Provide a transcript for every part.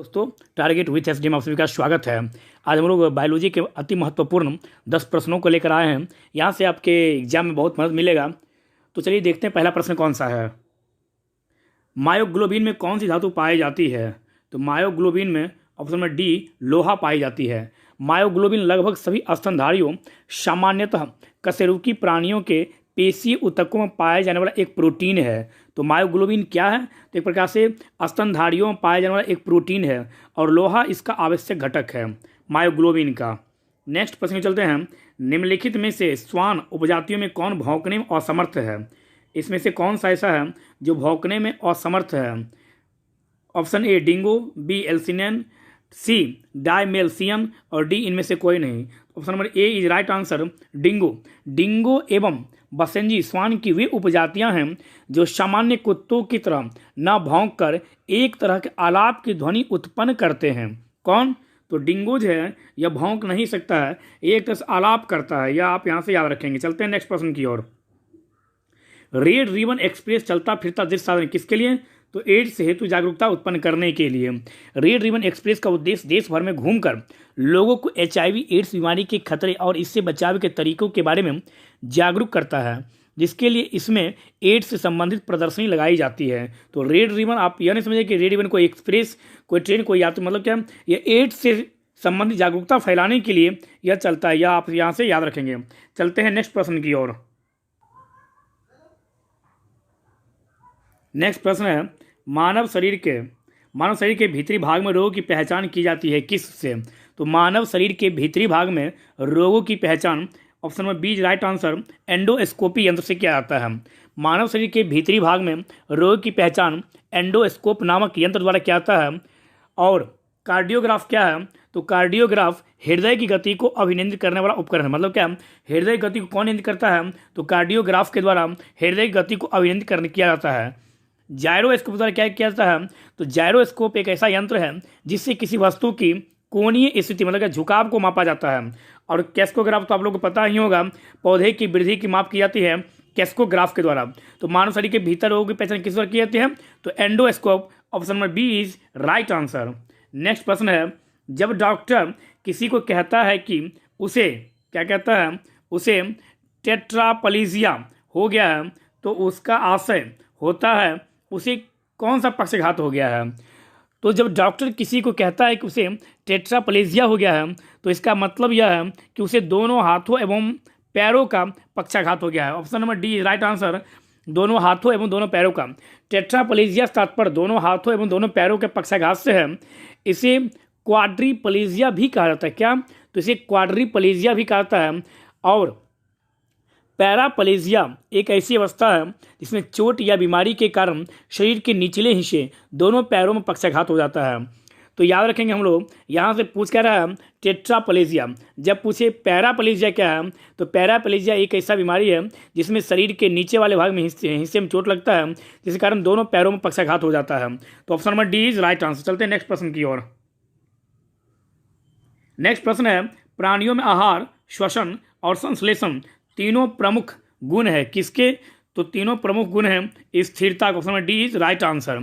दोस्तों, target with SD में आप सभी का स्वागत है। आज हम लोग बायोलॉजी के अति महत्वपूर्ण 10 प्रश्नों को लेकर आए हैं। यहाँ से आपके एग्जाम में बहुत मदद मिलेगा। तो चलिए देखते हैं पहला प्रश्न कौन सा है। मायोग्लोबिन में कौन सी धातु पाई जाती है? तो मायोग्लोबिन में ऑप्शन नंबर डी लोहा पाई जाती है। मायोग्लोबिन लगभग सभी स्तनधारियों, सामान्यतः कशेरुकी प्राणियों के पेशीय ऊतकों में पाया जाने वाला एक प्रोटीन है। तो मायोग्लोबिन क्या है? तो एक प्रकार से स्तनधारियों में पाया जाने वाला एक प्रोटीन है और लोहा इसका आवश्यक घटक है मायोग्लोबिन का। नेक्स्ट प्रश्न में चलते हैं। निम्नलिखित में से श्वान उपजातियों में कौन भौंकने में असमर्थ है? इसमें से कौन सा ऐसा है जो भौंकने में असमर्थ है? ऑप्शन ए डिंगो, बी एल्सिनियन, सी डायमेल्सियन और डी इनमें से कोई नहीं। Option number A is right answer, dingo. Dingo एवं बसेंजी श्वान की वे उपजातियां हैं जो सामान्य कुत्तों की तरह न भौंक कर एक तरह के आलाप की ध्वनि उत्पन्न करते हैं। कौन? तो डिंगो जो है यह भौंक नहीं सकता है, एक तरह से आलाप करता है। यह आप यहाँ से याद रखेंगे। चलते हैं नेक्स्ट प्रश्न की ओर। रेड रिबन एक्सप्रेस चलता फिरता दृश्य साधन किसके लिए? तो एड्स हेतु जागरूकता उत्पन्न करने के लिए। रेड रिबन एक्सप्रेस का उद्देश्य देश भर में घूमकर लोगों को HIV एड्स बीमारी के खतरे और इससे बचाव के तरीकों के बारे में जागरूक करता है, जिसके लिए इसमें एड्स से संबंधित प्रदर्शनी लगाई जाती है। तो रेड रिबन, आप यह नहीं समझे कि रेड रिबन कोई एक्सप्रेस, कोई ट्रेन, कोई यात्री, मतलब क्या, यह एड्स से संबंधित जागरूकता फैलाने के लिए यह चलता है। यह आप यहाँ से याद रखेंगे। चलते हैं नेक्स्ट प्रश्न की ओर। नेक्स्ट प्रश्न है, मानव शरीर के भीतरी भाग में रोगों की पहचान की जाती है किससे? तो मानव शरीर के भीतरी भाग में रोगों की पहचान option number B right answer, endoscopy यंत्र से किया जाता है। मानव शरीर के भीतरी भाग में रोग की पहचान एंडोस्कोप नामक यंत्र द्वारा किया जाता है। और कार्डियोग्राफ क्या है? तो कार्डियोग्राफ हृदय की गति को अभिनियंत्रित करने वाला उपकरण है। मतलब क्या, हृदय की गति को कौन नियंत्रित करता है? तो कार्डियोग्राफ के द्वारा हृदय की गति को अभिनियंत्रित किया जाता है। जायरोस्कोप द्वारा क्या किया जाता है? तो जायरोस्कोप एक ऐसा यंत्र है जिससे किसी वस्तु की कोणीय स्थिति, मतलब झुकाव को मापा जाता है। और कैस्कोग्राफ तो आप लोगों को पता ही होगा, पौधे की वृद्धि की माप की जाती है कैस्कोग्राफ के द्वारा। तो मानव शरीर के भीतर रोगों की पहचान किस द्वारा की जाती है? तो endoscope. Option number B is right answer. Next प्रश्न है, जब डॉक्टर किसी को कहता है कि उसे क्या कहता है, उसे टेट्राप्लेजिया हो गया है, तो उसका आशय होता है उसे कौन सा पक्षाघात हो गया है? तो जब डॉक्टर किसी को कहता है कि उसे टेट्राप्लेजिया हो गया है, तो इसका मतलब यह है कि उसे दोनों हाथों एवं पैरों का पक्षाघात हो गया है। Option number D right answer, दोनों हाथों एवं दोनों पैरों का। टेट्राप्लेजिया तात्पर्य दोनों हाथों एवं दोनों पैरों के पक्षाघात से है। इसे क्वाड्रीप्लेजिया भी कहा जाता है। क्या? तो इसे क्वाड्रीप्लेजिया भी कहा जाता है। और पैराप्लेजिया एक ऐसी अवस्था है जिसमें चोट या बीमारी के कारण शरीर के निचले हिस्से दोनों पैरों में पक्षाघात हो जाता है। तो याद रखेंगे हम लोग, यहाँ से पूछ क्या रहा है? टेट्राप्लेजिया। जब पूछे पैराप्लेजिया क्या है, तो पैराप्लेजिया एक ऐसा बीमारी है जिसमें शरीर के नीचे वाले भाग में हिस्से में चोट लगता है, जिसके कारण दोनों पैरों में पक्षाघात हो जाता है। तो option number D is right answer. चलते हैं नेक्स्ट प्रश्न की ओर। नेक्स्ट प्रश्न है, प्राणियों में आहार, श्वसन और संश्लेषण तीनों प्रमुख गुण है किसके? तो तीनों प्रमुख गुण हैं स्थिरता। Option number D is right answer.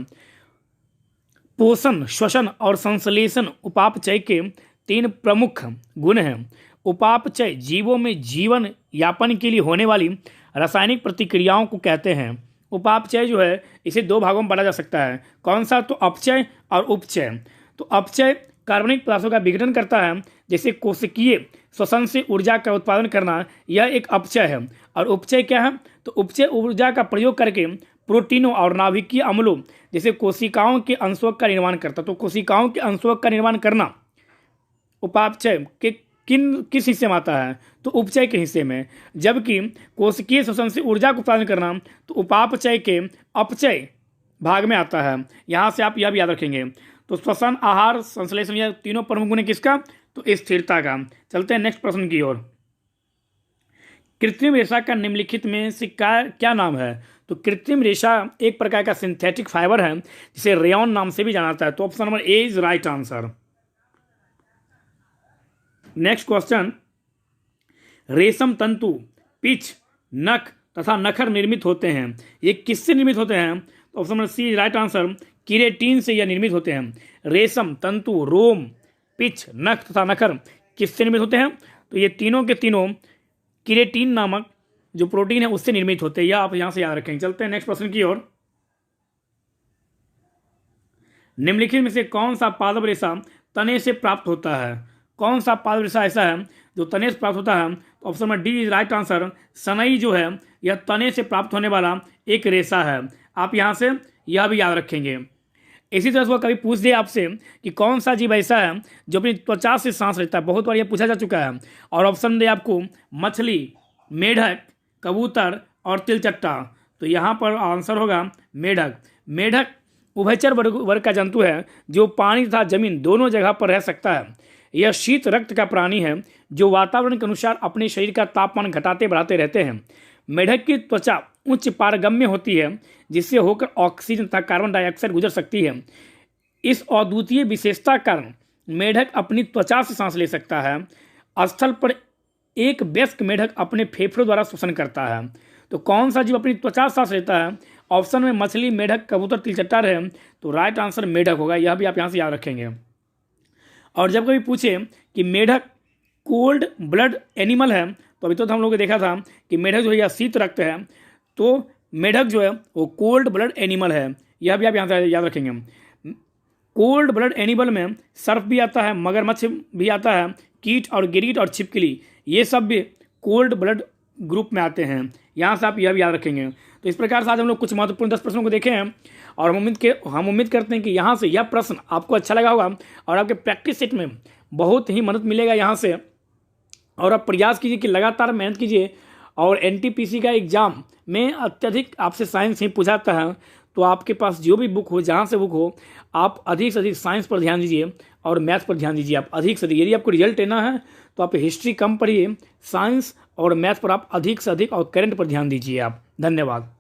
पोषण, श्वसन और संश्लेषण उपापचय के 3 प्रमुख गुण हैं। उपापचय जीवों में जीवन यापन के लिए होने वाली रासायनिक प्रतिक्रियाओं को कहते हैं। उपापचय जो है इसे 2 भागों में बांटा जा सकता है। कौन सा? तो अपचय और उपचय। तो अपचय कार्बनिक पदार्थों का विघटन करता है, जैसे कोशिकीय श्वसन से ऊर्जा का उत्पादन करना, यह एक अपचय है। और उपचय क्या है? तो उपचय ऊर्जा का प्रयोग करके प्रोटीनों और नाभिकीय अम्लों जैसे कोशिकाओं के अंशों का निर्माण करता। तो कोशिकाओं के अंशों का निर्माण करना उपापचय के किस हिस्से में आता है? तो उपचय के हिस्से में। जबकि कोशिकीय श्वसन से ऊर्जा का उत्पादन करना तो उपापचय के अपचय भाग में आता है। यहाँ से आप यह भी याद रखेंगे। तो श्वसन, आहार, संश्लेषण, यह तीनों प्रमुख गुण किसका? तो स्थिरता का। चलते हैं नेक्स्ट प्रश्न की ओर। कृत्रिम रेशा का निम्नलिखित में से क्या नाम है? तो कृत्रिम रेशा एक प्रकार का सिंथेटिक फाइबर है जिसे रेयॉन नाम से भी जाना जाता है। तो option number A is right answer. Next question, रेशम तंतु, पिच, नख तथा नखर निर्मित होते हैं। ये किससे निर्मित होते हैं? तो option number C right answer, keratin से यह निर्मित होते हैं। रेशम, तंतु, रोम, पिच, नख तथा नखर किससे निर्मित होते हैं? तो ये तीनों के तीनों केराटिन नामक जो प्रोटीन है उससे निर्मित होते हैं। यह आप यहां से याद रखेंगे। चलते हैं नेक्स्ट प्रश्न की ओर। निम्नलिखित में से कौन सा पादप रेशा तने से प्राप्त होता है? कौन सा पादप रेशा ऐसा है जो तने से प्राप्त होता है? तो option number D is right answer. सनई जो है यह तने से प्राप्त होने वाला एक रेशा है। आप यहां से यह भी याद रखेंगे। इसी तरह से कभी पूछ दे आपसे कि कौन सा जीव ऐसा है जो अपनी त्वचा से सांस लेता है, बहुत बार यह पूछा जा चुका है। और ऑप्शन दे आपको मछली, मेढक, कबूतर और तिलचट्टा। तो यहाँ पर आंसर होगा मेढक। मेढक उभयचर वर्ग का जंतु है जो पानी तथा जमीन दोनों जगह पर रह सकता है। यह शीत रक्त का प्राणी है जो वातावरण के अनुसार अपने शरीर का तापमान घटाते बढ़ाते रहते हैं। मेढक की त्वचा उच्च पारगम्य होती है जिससे होकर ऑक्सीजन तथा कार्बन डाइऑक्साइड गुजर सकती है। इस अद्वितीय विशेषता के कारण मेढक अपनी त्वचा से सांस ले सकता है। स्थल पर एक वयस्क मेढक अपने फेफड़ों द्वारा श्वसन करता है। तो कौन सा जीव अपनी त्वचा से सांस लेता है? ऑप्शन में मछली, मेढक, कबूतर, तिलचट्टा रहे तो राइट आंसर मेढक होगा। यह भी आप यहाँ से याद रखेंगे। और जब कभी पूछे कि मेढक कोल्ड ब्लड एनिमल है तो अभी तो हम लोगों ने देखा था कि मेढक जो है यह शीत रक्त है, तो मेढक जो है वो कोल्ड ब्लड एनिमल है। यह भी आप यहाँ से याद रखेंगे। कोल्ड ब्लड एनिमल में सर्प भी आता है, मगरमच्छ भी आता है, कीट और गिरीट और छिपकली ये सब भी कोल्ड ब्लड ग्रुप में आते हैं। यहाँ से आप यह भी याद रखेंगे। तो इस प्रकार से आज हम लोग कुछ महत्वपूर्ण 10 प्रश्नों को देखे हैं और हम उम्मीद करते हैं कि यहाँ से यह प्रश्न आपको अच्छा लगा होगा और आपके प्रैक्टिस सेट में बहुत ही मदद मिलेगा यहाँ से। और आप प्रयास कीजिए कि लगातार मेहनत कीजिए और एनटीपीसी का एग्जाम में अत्यधिक आपसे साइंस ही पूछाता है। तो आपके पास जो भी बुक हो, जहाँ से बुक हो, आप अधिक से अधिक साइंस पर ध्यान दीजिए और मैथ्स पर ध्यान दीजिए। आप अधिक से अधिक, यदि आपको रिजल्ट लेना है तो आप हिस्ट्री कम पढ़िए, साइंस और मैथ्स पर आप अधिक से अधिक और करंट पर ध्यान दीजिए आप। धन्यवाद।